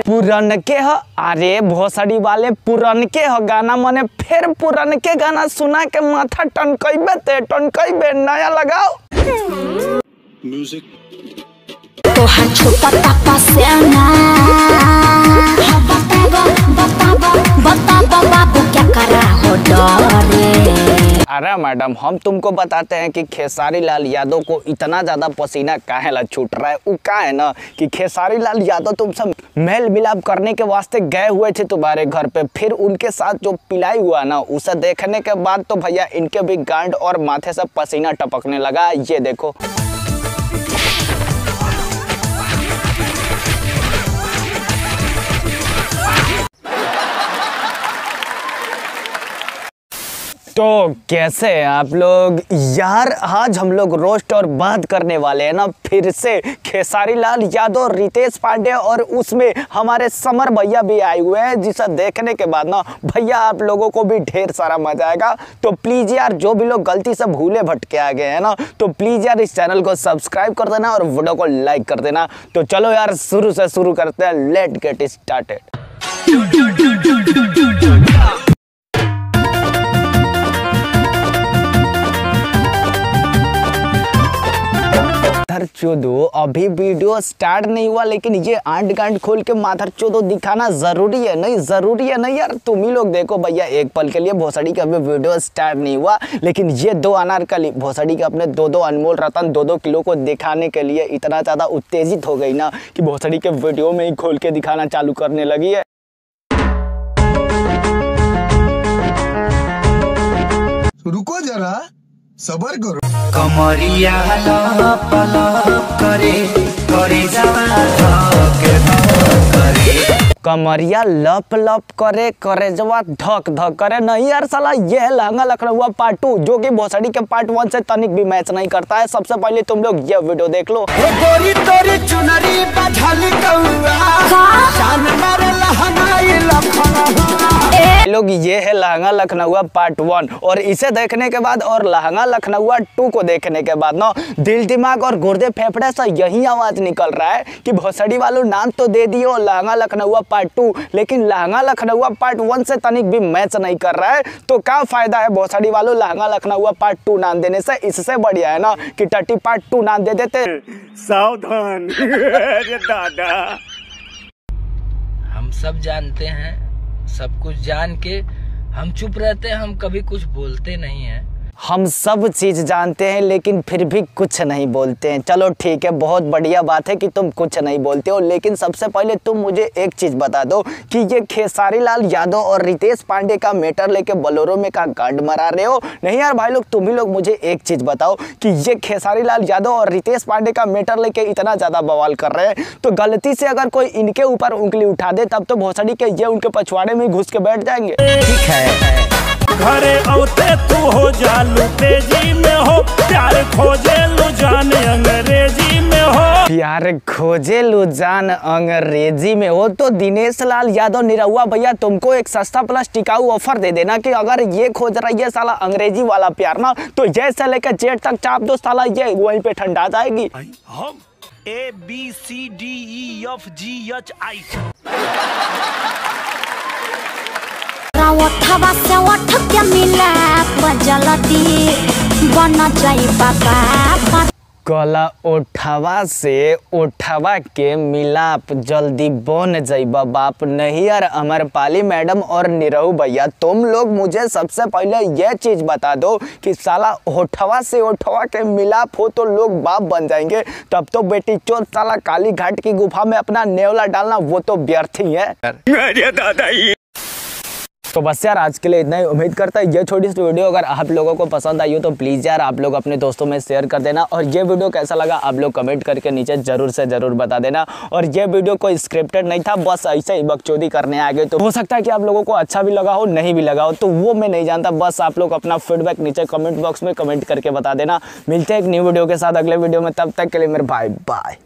पुरन के ह अरे भोसड़ी वाले पुरन के ह गाना मने फिर पुरन के गाना सुना के माथा टनकइबे नया लगाओ म्यूजिक तो हर छोटा टापा से ना बताओ बाबू क्या करा हो डरे। अरे मैडम हम तुमको बताते हैं कि खेसारी लाल यादव को इतना ज़्यादा पसीना काहे ला छूट रहा है। वो का है ना कि खेसारी लाल यादव तुमसे मेल मिलाप करने के वास्ते गए हुए थे तुम्हारे घर पे, फिर उनके साथ जो पिलाई हुआ ना उसे देखने के बाद तो भैया इनके भी गांड और माथे से पसीना टपकने लगा। ये देखो तो कैसे हैं आप लोग यार। आज हम लोग रोस्ट और बात करने वाले हैं ना फिर से खेसारी लाल यादव, रितेश पांडे और उसमें हमारे समर भैया भी आए हुए हैं, जिसे देखने के बाद ना भैया आप लोगों को भी ढेर सारा मजा आएगा। तो प्लीज़ यार जो भी लोग गलती से भूले भटके आ गए हैं ना तो प्लीज़ यार इस चैनल को सब्सक्राइब कर देना और वीडियो को लाइक कर देना। तो चलो यार शुरू से शुरू करते हैं, लेट गेट स्टार्टेड। चोदो अभी वीडियो स्टार्ट नहीं हुआ लेकिन ये आंट गांट खोल के माथर चोदो दिखाना जरूरी है नहीं, जरूरी है नहीं यार। तुम ही लोग देखो भैया एक पल के लिए भोसड़ी का अभी वीडियो स्टार्ट नहीं हुआ लेकिन ये दो अनारकली भोसड़ी के अपने दो अनमोल रतन 2-2 किलो को दिखाने के लिए इतना ज्यादा उत्तेजित हो गई ना कि भोसड़ी के वीडियो में ही खोल के दिखाना चालू करने लगी है। रुको जरा सबर करो। कमरिया लप लप करे करे कमरिया लप लप करे करे जवा धक धक करे नहीं यार साला। ये लहंगा लखनऊ पार्ट 2 जो कि भोसड़ी के पार्ट 1 से तनिक भी मैच नहीं करता है। सबसे पहले तुम लोग ये वीडियो देख लो। गोरी तोरी चुनरी बझल लोग ये है लहंगा लखनऊ पार्ट 1 और इसे देखने के बाद और लहंगा लखनऊ 2 को देखने के बाद ना दिल दिमाग और गुर्दे फेफड़े से यही आवाज निकल रहा है कि भोसड़ी वालों नाम तो दे दियो लहंगा लखनऊ पार्ट 2 लेकिन लहंगा लखनऊ पार्ट 1 से तनिक भी मैच नहीं कर रहा है। तो क्या फायदा है भोसड़ी वालों लहंगा लखनऊ पार्ट 2 नाम देने से। इससे बढ़िया है ना कि टट्टी पार्ट 2 नाम दे देते। सावधान दादा। हम सब जानते हैं, सब कुछ जान के हम चुप रहते हैं, हम कभी कुछ बोलते नहीं हैं। हम सब चीज़ जानते हैं लेकिन फिर भी कुछ नहीं बोलते हैं। चलो ठीक है, बहुत बढ़िया बात है कि तुम कुछ नहीं बोलते हो लेकिन सबसे पहले तुम मुझे एक चीज़ बता दो कि ये खेसारी लाल यादव और रितेश पांडे का मैटर लेके बोलेरो में का गांड मरा रहे हो। नहीं यार भाई लोग तुम ही लोग मुझे एक चीज़ बताओ कि ये खेसारी लाल यादव और रितेश पांडे का मैटर लेके इतना ज़्यादा बवाल कर रहे हैं तो गलती से अगर कोई इनके ऊपर उंगली उठा दे तब तो भोसड़ी के ये उनके पछवाड़े में घुस के बैठ जाएंगे। ठीक है घरे औते तू हो जालू तेजी में हो, प्यार खोजे लू जान अंग्रेजी में हो, प्यार खोजे लू जान अंग्रेजी में हो। तो दिनेश लाल यादव निरहुआ भैया तुमको एक सस्ता प्लस टिकाऊ ऑफर दे देना कि अगर ये खोज रही है साला अंग्रेजी वाला प्यार ना तो ये से लेकर जेड तक चाप दो साला, ये वहीं पे ठंडा जाएगी। हम ABCDEFGHI ओठवा से ओठ के मिला जल्दी बन जाई बाबा। कला ओठवा से ओठवा के मिलाप जल्दी बन जाइबा बाप। नहीं यार अमरपाली मैडम और निरहु भैया तुम लोग मुझे सबसे पहले यह चीज़ बता दो कि साला ओठवा से ओठवा के मिलाप हो तो लोग बाप बन जाएंगे, तब तो बेटी चोर साला काली घाट की गुफा में अपना नेवला डालना वो तो व्यर्थ ही है। मेरे दादा तो बस यार आज के लिए इतना ही। उम्मीद करता है ये छोटी सी वीडियो अगर आप लोगों को पसंद आई हो तो प्लीज़ यार आप लोग अपने दोस्तों में शेयर कर देना और ये वीडियो कैसा लगा आप लोग कमेंट करके नीचे ज़रूर से ज़रूर बता देना। और ये वीडियो कोई स्क्रिप्टेड नहीं था, बस ऐसे ही बकचोदी करने आ गए। तो हो सकता है कि आप लोगों को अच्छा भी लगा हो नहीं भी लगा हो तो वो मैं नहीं जानता, बस आप लोग अपना फीडबैक नीचे कमेंट बॉक्स में कमेंट करके बता देना। मिलते हैं एक न्यू वीडियो के साथ अगले वीडियो में, तब तक के लिए मेरे भाई बाय।